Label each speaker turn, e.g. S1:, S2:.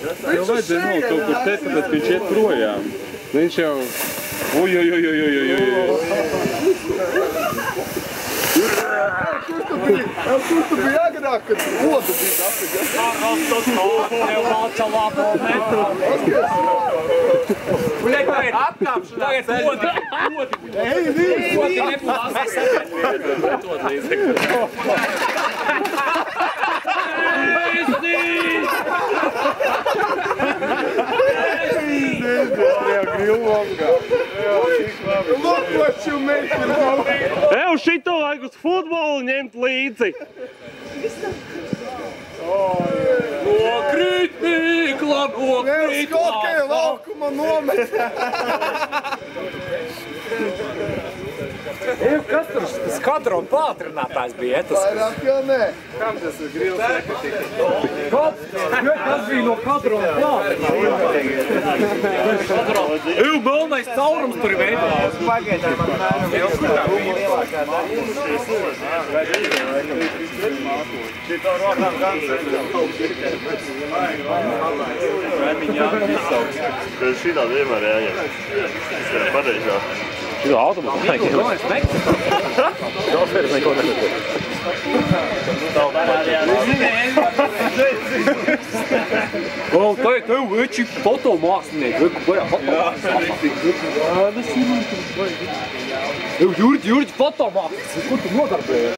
S1: Jau vajadzēja no kaut kur te, tāpēc viņš iet projām. Viņš jau... Oj.
S2: Kur tu biji agrāk, kad vodu bija apagā?
S3: Tas tev vāca labo metru. Uļai, tagad atkāpšanās. Tagad vodi. Vodi neplasīs. Metot līdzekļu.
S2: Look what you making, bro!
S4: Ev, šito vajag uz futbolu ņemt līdzi!
S3: Nokrīt mīkla, nokrīt
S2: Skotkēju laukuma nomet!
S3: Kas tur skadrona pātrinātājs bija?
S2: Vairāk jau nē.
S1: Kam tas ir grils nepatika?
S3: Kas bija no skadrona pātrinātājs? Ev, melnais caurums tur ir veidojās.
S2: Pagaidām,
S1: Šitā rokām gan
S5: Šitā vienmēr jāiet. Tas ir pareizā.
S4: Šitā autobusu neņem. Šoferis neko nesaprot.
S3: Tagad tev veči fotomākslinieki, veku bojā fotomākslinieki. Jurģi, fotomākslinieki, kur tu nodarbojies?